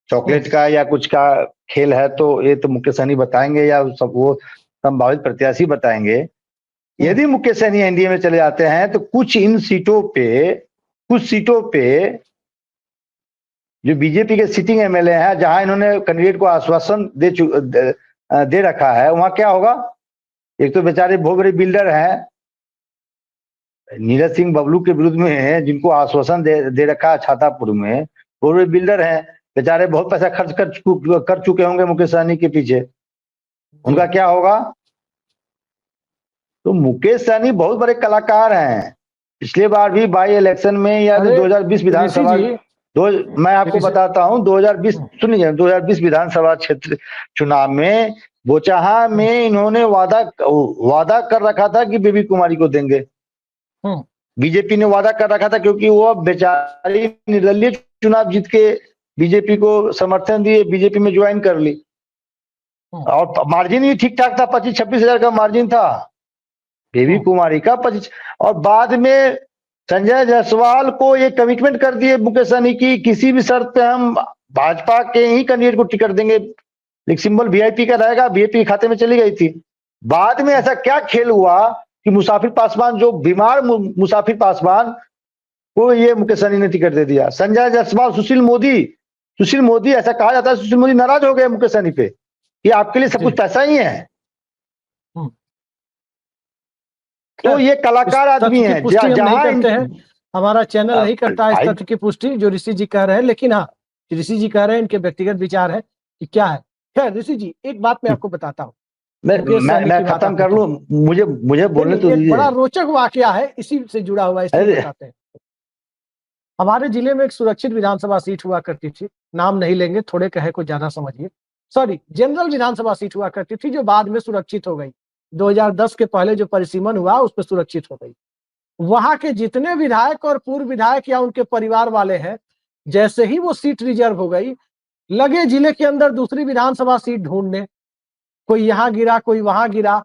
चॉकलेट का या कुछ का खेल है, तो ये तो मुकेश सहनी बताएंगे या सब वो संभावित प्रत्याशी बताएंगे। यदि मुकेश सहनी एनडीए में चले जाते हैं तो कुछ सीटों पे जो बीजेपी के सिटिंग एमएलए हैं, जहां इन्होंने कैंडिडेट को आश्वासन दे रखा है, वहां क्या होगा? एक तो बेचारे बहुत बड़े बिल्डर हैं, नीरज सिंह बबलू के विरुद्ध में है, जिनको आश्वासन दे रखा है छातापुर में, बहुत बड़े बिल्डर हैं बेचारे, बहुत पैसा खर्च कर चुके होंगे मुकेश सहनी के पीछे, उनका क्या होगा? तो मुकेश सहनी बहुत बड़े कलाकार हैं। पिछले बार भी बाई इलेक्शन में या 2020 विधानसभा, मैं आपको बताता हूं, 2020 सुनिए, 2020 विधानसभा क्षेत्र चुनाव में बोचाहा में इन्होंने वादा कर रखा था कि बेबी कुमारी को देंगे। बीजेपी ने वादा कर रखा था, क्योंकि वो बेचारी निर्दलीय चुनाव जीत के बीजेपी को समर्थन दिए, बीजेपी में ज्वाइन कर ली, और मार्जिन भी ठीक ठाक था, 25-26 हजार का मार्जिन था। बेबी कुमारी का और बाद में संजय जायसवाल को ये कमिटमेंट कर दिए मुकेश सहनी की, किसी भी शर्त पे हम भाजपा के ही कैंडिडेट को टिकट देंगे, एक सिंबल वीआईपी का रहेगा, वीआईपी के खाते में चली गई थी। बाद में ऐसा क्या खेल हुआ कि मुसाफिर पासवान, जो बीमार मुसाफिर पासवान को ये मुकेश सहनी ने टिकट दे दिया। संजय जायसवाल, सुशील मोदी, ऐसा कहा जाता है सुशील मोदी नाराज हो गए मुकेश सहनी पे, ये आपके लिए सब कुछ पैसा ही है। तो ये कलाकार आदमी है जहां हमारा चैनल नहीं करता है इस तथ्य की पुष्टि जो ऋषि जी कह रहे हैं, लेकिन हाँ ऋषि जी कह रहे हैं, इनके व्यक्तिगत विचार है कि क्या है। खैर ऋषि जी, एक बात मैं आपको बताता हूँ, मैं खत्म कर लूं, मुझे बोलने तो दीजिए। बड़ा रोचक वाकया है, इसी से जुड़ा हुआ, इसलिए बताते हैं। हमारे जिले में एक सुरक्षित विधानसभा सीट हुआ करती थी, नाम नहीं लेंगे, थोड़े कहे को ज्यादा समझिए, सॉरी जनरल विधानसभा सीट हुआ करती थी जो बाद में सुरक्षित हो गई। 2010 के पहले जो परिसीमन हुआ उस पर सुरक्षित हो गई। वहां के जितने विधायक और पूर्व विधायक या उनके परिवार वाले हैं, जैसे ही वो सीट रिजर्व हो गई, लगे जिले के अंदर दूसरी विधानसभा सीट ढूंढने, कोई यहाँ गिरा कोई वहां गिरा,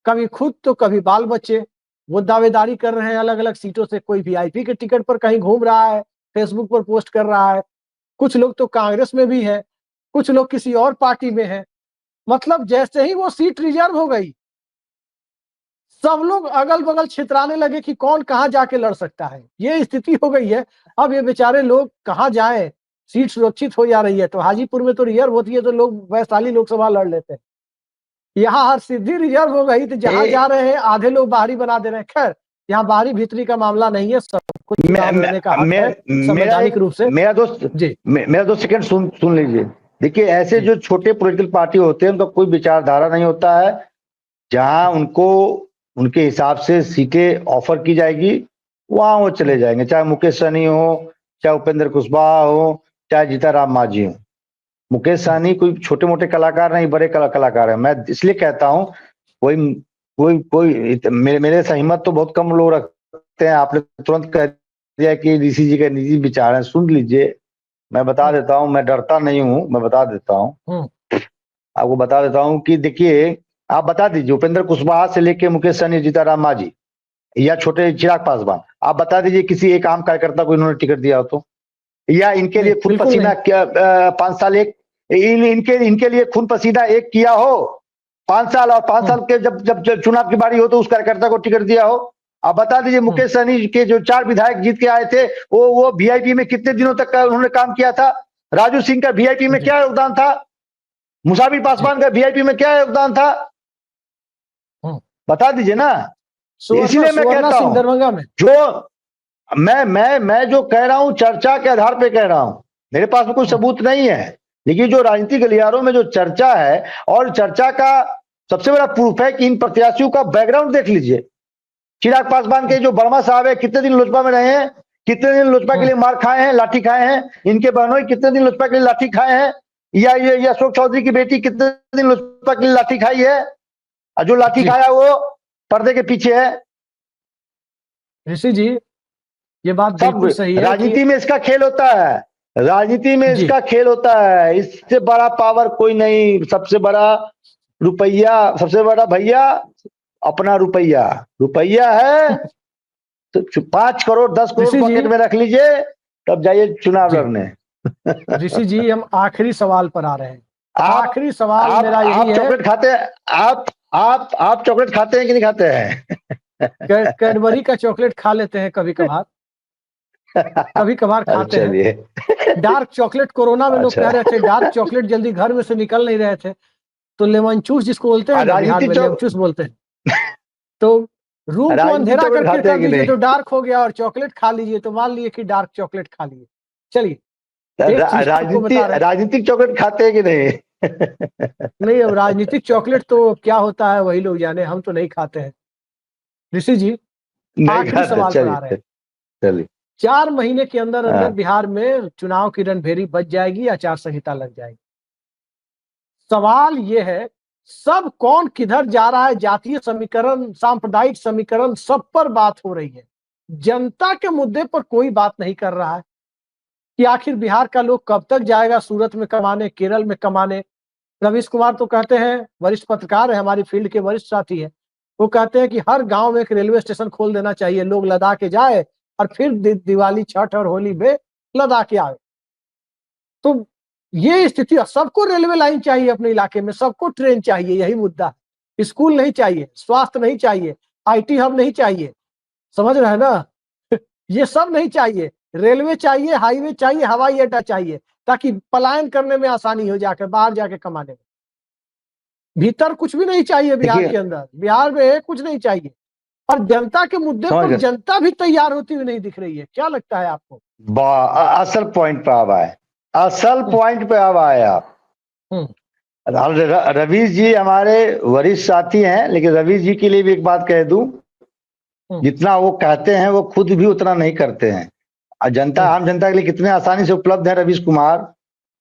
कभी खुद तो कभी बाल बच्चे। वो दावेदारी कर रहे हैं अलग अलग सीटों से, कोई वीआईपी के टिकट पर कहीं घूम रहा है, फेसबुक पर पोस्ट कर रहा है, कुछ लोग तो कांग्रेस में भी है, कुछ लोग किसी और पार्टी में है। मतलब जैसे ही वो सीट रिजर्व हो गई, सब लोग अगल बगल छितराने लगे कि कौन कहां जाके लड़ सकता है। ये स्थिति हो गई है। अब ये बेचारे लोग कहां जाएं, सीट सुरक्षित हो जा रही है तो हाजीपुर में तो रिजर्व होती है तो लोग वैशाली लोकसभा लड़ लेते हैं। यहाँ हर सिद्धि रिजर्व हो गई तो जहां जा रहे हैं आधे लोग बाहरी बना दे रहे हैं। खैर यहाँ बाहरी भीतरी का मामला नहीं है, सब कुछ चुनाव लड़ने का हक है संवैधानिक रूप से। मेरा दोस्त सेकंड सुन लीजिए। देखिए ऐसे जो छोटे पॉलिटिकल पार्टी होते हैं उनका कोई विचारधारा नहीं होता है। जहां उनको उनके हिसाब से सीटें ऑफर की जाएगी वहां वो चले जाएंगे, चाहे मुकेश सहनी हो, चाहे उपेंद्र कुशवाहा हो, चाहे जीताराम मांझी हो। मुकेश सहनी कोई छोटे मोटे कलाकार नहीं, बड़े कलाकार है। मैं इसलिए कहता हूँ कोई कोई कोई मेरे से हिम्मत तो बहुत कम लोग रखते हैं। आपने तुरंत कह दिया कि ऋषि जी के निजी विचार है, सुन लीजिए। मैं बता देता हूँ, मैं डरता नहीं हूँ, मैं बता देता हूँ, आपको बता देता हूँ कि देखिए आप बता दीजिए उपेंद्र कुशवाहा से लेके मुकेश सहनी, जीताराम मांझी या छोटे चिराग पासवान, आप बता दीजिए किसी एक आम कार्यकर्ता को इन्होंने टिकट दिया हो तो, या इनके लिए खून पसीना 5 साल इनके लिए खून पसीना एक किया हो 5 साल, और 5 साल के जब चुनाव की बारी हो तो उस कार्यकर्ता को टिकट दिया हो। आप बता दीजिए मुकेश सहनी के जो 4 विधायक जीत के आए थे वो वीआईपी में कितने दिनों तक उन्होंने काम किया था। राजू सिंह का वीआईपी में क्या योगदान था, मुसाफिर पासवान का वीआईपी में क्या योगदान था, बता दीजिए ना। इसलिए मैं कहता हूं जो मैं जो कह रहा हूं चर्चा के आधार पे कह रहा हूं, मेरे पास में कोई सबूत नहीं है, लेकिन जो राजनीतिक गलियारों में जो चर्चा है, और चर्चा का सबसे बड़ा प्रूफ है कि इन प्रत्याशियों का बैकग्राउंड देख लीजिए। चिराग पासवान के जो वर्मा साहब है कितने दिन लोजपा में रहे हैं, कितने दिन लोजपा के लिए मार खाए हैं, लाठी खाए हैं, इनके बहनोई कितने दिन लोजपा के लिए लाठी खाए हैं, या ये अशोक चौधरी की बेटी कितने दिन लोजपा के लिए लाठी खाई है, और जो लाठी खाया वो पर्दे के पीछे है। ऋषि जी ये बात बिल्कुल सही है। राजनीति में इसका खेल होता है, राजनीति में इसका खेल होता है। इससे बड़ा पावर कोई नहीं, सबसे बड़ा रुपया, सबसे बड़ा भैया अपना रुपया है तो 5 करोड़ 10 करोड़ पॉकेट में रख लीजिए, तब जाइए चुनाव लड़ने। ऋषि जी हम आखिरी सवाल पर आ रहे हैं। आखिरी सवाल मेरा यही है, चॉकलेट खाते हैं आप चॉकलेट खाते हैं कि नहीं खाते हैं? कैडबरी का चॉकलेट खा लेते हैं कभी कभार खाते हैं। डार्क चॉकलेट कोरोना में लोग कह रहे थे डार्क चॉकलेट जल्दी घर में से निकल नहीं रहे थे, तो लेमन चूस जिसको बोलते हैं बिहार में लेमन चूस बोलते हैं, तो रूम को अंधेरा करके कर दीजिए तो डार्क हो गया, और चॉकलेट खा लीजिए तो मान लिए कि डार्क चॉकलेट खा लिए। चलिए राजनीतिक चॉकलेट खाते हैं कि नहीं? नहीं, अब राजनीतिक चॉकलेट तो क्या होता है वही लोग जाने, हम तो नहीं खाते हैं। ऋषि जी आखिरी सवाल पर आ रहे हैं। चलिए 4 महीने के अंदर अंदर बिहार में चुनाव की रणभेरी बच जाएगी, आचार संहिता लग जाएगी। सवाल ये है सब कौन किधर जा रहा है, जातीय समीकरण, सांप्रदायिक समीकरण, सब पर बात हो रही है। जनता के मुद्दे पर कोई बात नहीं कर रहा है कि आखिर बिहार का लोग कब तक जाएगा सूरत में कमाने, केरल में कमाने। रवीश कुमार तो कहते हैं, वरिष्ठ पत्रकार है, हमारी फील्ड के वरिष्ठ साथी है, वो कहते हैं कि हर गांव में एक रेलवे स्टेशन खोल देना चाहिए, लोग लद्दाख के जाए और फिर दिवाली, छठ और होली पे लद्दाख के आए। तो ये स्थिति है, सबको रेलवे लाइन चाहिए अपने इलाके में, सबको ट्रेन चाहिए, यही मुद्दा है। स्कूल नहीं चाहिए, स्वास्थ्य नहीं चाहिए, IT हब नहीं चाहिए, समझ रहे हैं ना? ये सब नहीं चाहिए, रेलवे चाहिए, हाईवे चाहिए, हवाई अड्डा चाहिए, ताकि पलायन करने में आसानी हो, जाकर बाहर जाके कमाने में। भीतर कुछ भी नहीं चाहिए बिहार देखिए के अंदर, बिहार में कुछ नहीं चाहिए। और जनता के मुद्दे समझ पर गए, जनता भी तैयार होती हुई नहीं दिख रही है, क्या लगता है आपको? असल पॉइंट पे अब आए, असल पॉइंट पे अब आए आप। हम्म, रवीश जी हमारे वरिष्ठ साथी हैं, लेकिन रवीश जी के लिए भी एक बात कह दूं, जितना वो कहते हैं वो खुद भी उतना नहीं करते हैं। और जनता, आम जनता के लिए कितने आसानी से उपलब्ध है रवीश कुमार,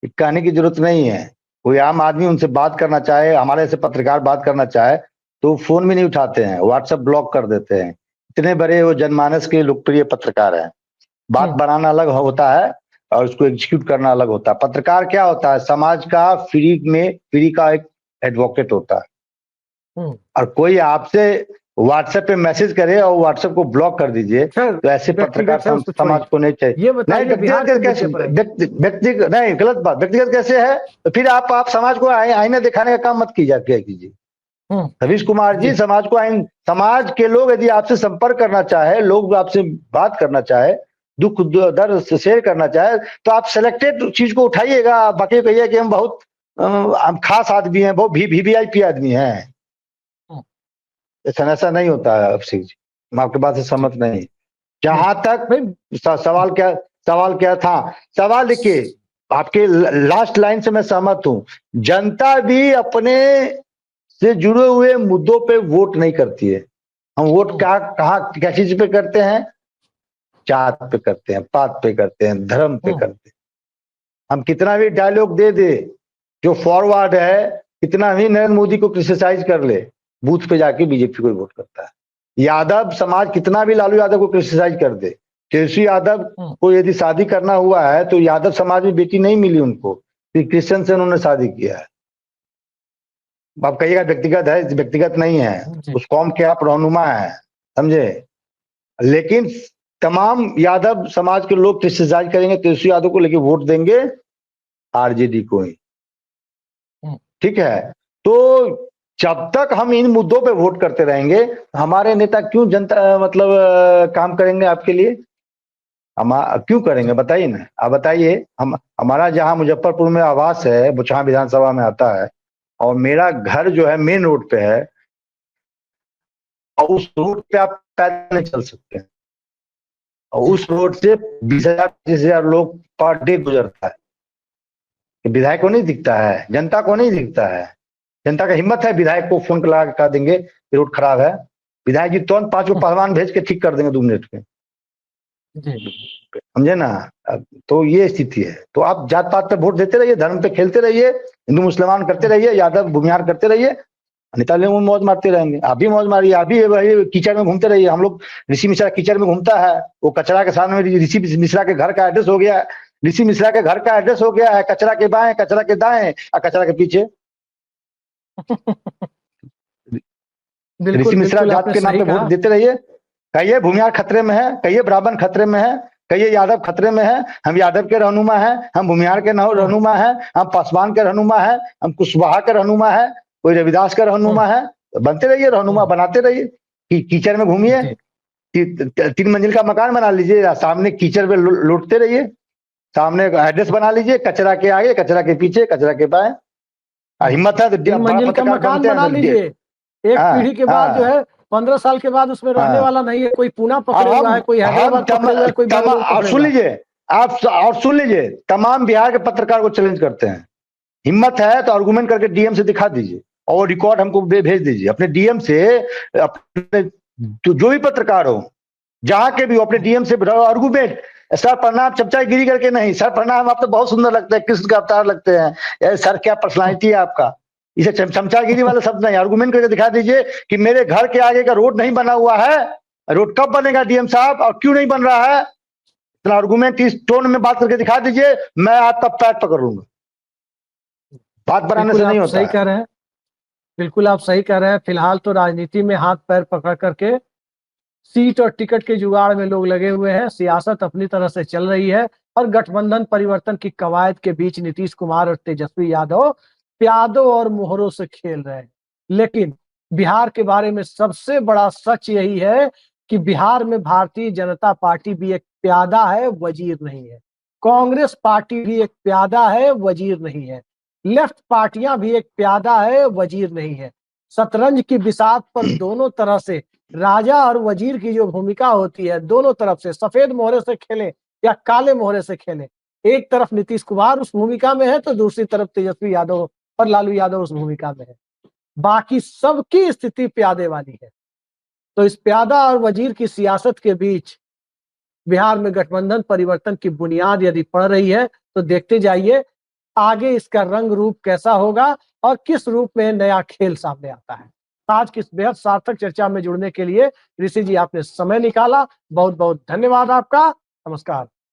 कहने की जरूरत नहीं है। कोई आम आदमी उनसे बात करना चाहे, हमारे ऐसे पत्रकार बात करना चाहे, तो फोन भी नहीं उठाते हैं, व्हाट्सएप ब्लॉक कर देते हैं। इतने बड़े वो जनमानस के लोकप्रिय पत्रकार हैं। बात बनाना अलग होता है और उसको एग्जीक्यूट करना अलग होता है। पत्रकार क्या होता है? समाज का फ्री का एक एडवोकेट होता है। और कोई आपसे व्हाट्सएप पे मैसेज करे और व्हाट्सएप को ब्लॉक कर दीजिए, तो ऐसे पत्रकार समाज को नहीं चाहिए। ये बताइए बिहार के कैसे मुद्दे पर व्यक्तिगत नहीं, गलत बात, व्यक्तिगत कैसे है? तो फिर आप समाज को आईना दिखाने का काम मत कीजिए। रवीश कुमार जी, समाज को समाज के लोग यदि आपसे संपर्क करना चाहे, लोग आपसे बात करना चाहे, दुख दर्द शेयर करना चाहे, तो आप सिलेक्टेड चीज को उठाइएगा। बाकी कहिए कि हम बहुत हम खास आदमी हैं, बहुत VVIP आदमी हैं। ऐसा नहीं होता है अभिषेक जी, मैं आपके बात से सहमत नहीं। जहां तक सवाल क्या था, सवाल देखिए, आपके लास्ट लाइन से मैं सहमत हूं। जनता भी अपने से जुड़े हुए मुद्दों पे वोट नहीं करती है। हम वोट क्या चीज पे करते हैं? जात पे करते हैं, पात पे करते हैं, धर्म पे करते हैं। हम कितना भी डायलॉग दे जो फॉरवर्ड है, कितना भी नरेंद्र मोदी को क्रिटिसाइज कर ले, बूथ पे जाके बीजेपी को वोट करता है। यादव समाज कितना भी लालू यादव को क्रिटिसाइज कर दे, तेजस्वी यादव को यदि शादी करना हुआ है तो यादव समाज में बेटी नहीं मिली उनको, फिर क्रिश्चियन से उन्होंने शादी किया है। आप कहिएगा व्यक्तिगत है, व्यक्तिगत नहीं है, उस कौम के आप रहनुमा है, समझे। लेकिन तमाम यादव समाज के लोग क्रिटिसाइज करेंगे तेजस्वी यादव को, लेकिन वोट देंगे RJD को ही। ठीक है, तो जब तक हम इन मुद्दों पे वोट करते रहेंगे, हमारे नेता क्यों जनता मतलब काम करेंगे आपके लिए? हम क्यों करेंगे बताइए ना, आप बताइए। हमारा जहां मुजफ्फरपुर में आवास है, बुचहा विधानसभा में आता है, और मेरा घर जो है मेन रोड पे है, और उस रोड पे आप पैदल नहीं चल सकते हैं, और उस रोड से 20,000 25,000 लोग पर डे गुजरता है। विधायक को नहीं दिखता है, जनता को नहीं दिखता है। जनता का हिम्मत है विधायक को फोन लगा के कह देंगे कि रोड खराब है, विधायक जी तुरंत 5 पहलवान भेज के ठीक कर देंगे 2 मिनट में, समझे ना। तो ये स्थिति है। तो आप जात पात पे वोट देते रहिए, धर्म पे खेलते रहिए, हिंदू मुसलमान करते रहिए, यादव भूमिहार करते रहिए, अनिता लोग मौज मारते रहेंगे। आप भी मौज मारिए, आप भी वही कीचड़ में घूमते रहिए। हम लोग, ऋषि मिश्रा कीचड़ में घूमता है, वो कचरा के सामने ऋषि मिश्रा के घर का एड्रेस हो गया है, ऋषि मिश्रा के घर का एड्रेस हो गया है, कचरा के बाएं, कचरा के दाएं और कचरा के पीछे। ऋषि मिश्रा जात के नाम पे वोट देते रहिए। कहिए भूमिहार खतरे में है, कहिए ब्राह्मण खतरे में है, कहिए यादव खतरे में है। हम यादव के रहनुमा हैं, हम भूमिहार के रहनुमा हैं, हम पासवान के रहनुमा हैं, हम कुशवाहा के रहनुमा हैं, कोई रविदास का रहनुमा है। बनते रहिए, रहनुमा बनाते रहिए। कीचड़ में घूमिए, 3 मंजिल का मकान बना लीजिए, सामने कीचड़ में लौटते रहिए, सामने एड्रेस बना लीजिए, कचरा के आगे, कचरा के पीछे, कचरा के बाएं। हिम्मत है तो 3 मंजिल का मकान बना लीजिए, एक पीढ़ी के बाद जो है 15 साल के बाद उसमें रहने वाला नहीं है, कोई पूना पकड़े हुआ है, कोई हैदराबाद पकड़े हुआ है, कोई बेंगलोर पकड़े हुआ है। सुन लीजिए आप, और सुन लीजिए, तमाम बिहार के पत्रकार को चैलेंज करते हैं। हिम्मत है तो आर्गुमेंट करके DM से दिखा दीजिए, और रिकॉर्ड हमको भेज दीजिए अपने DM से। अपने जो भी पत्रकार हो, जहां के भी हो, अपने DM से आर्गुमेंट। सर प्रणाम, चमचागिरी करके नहीं, सर प्रणाम, आप तो बहुत सुंदर लगते हैं, कृष्ण का अवतार लगते हैं, सर क्या पर्सनालिटी है आपका। इसे चमचागिरी वाला शब्द नहीं, आर्गुमेंट करके दिखा दीजिए कि मेरे घर के आगे का रोड नहीं बना हुआ है, रोड कब बनेगा DM साहब, और क्यों नहीं बन रहा है। इतना आर्गुमेंट इस टोन में बात करके दिखा दीजिए, मैं आपका पैर पकड़ लूंगा। बात बनाने से नहीं होता। सही कह रहे हैं। बिल्कुल आप सही कह रहे हैं। फिलहाल तो राजनीति में हाथ पैर पकड़ करके सीट और टिकट के जुगाड़ में लोग लगे हुए हैं। सियासत अपनी तरह से चल रही है और गठबंधन परिवर्तन की कवायद के बीच नीतीश कुमार और तेजस्वी यादव प्यादों और मोहरों से खेल रहे हैं। लेकिन बिहार के बारे में सबसे बड़ा सच यही है कि बिहार में भारतीय जनता पार्टी भी एक प्यादा है, वजीर नहीं है। कांग्रेस पार्टी भी एक प्यादा है, वजीर नहीं है। लेफ्ट पार्टियां भी एक प्यादा है, वजीर नहीं है। शतरंज की बिसात पर दोनों तरह से राजा और वजीर की जो भूमिका होती है, दोनों तरफ से सफेद मोहरे से खेले या काले मोहरे से खेले, एक तरफ नीतीश कुमार उस भूमिका में है तो दूसरी तरफ तेजस्वी यादव और लालू यादव उस भूमिका में है। बाकी सबकी स्थिति प्यादे वाली है। तो इस प्यादा और वजीर की सियासत के बीच बिहार में गठबंधन परिवर्तन की बुनियाद यदि पड़ रही है तो देखते जाइए आगे इसका रंग रूप कैसा होगा और किस रूप में नया खेल सामने आता है। आज की इस बेहद सार्थक चर्चा में जुड़ने के लिए ऋषि जी आपने समय निकाला, बहुत बहुत धन्यवाद आपका। नमस्कार।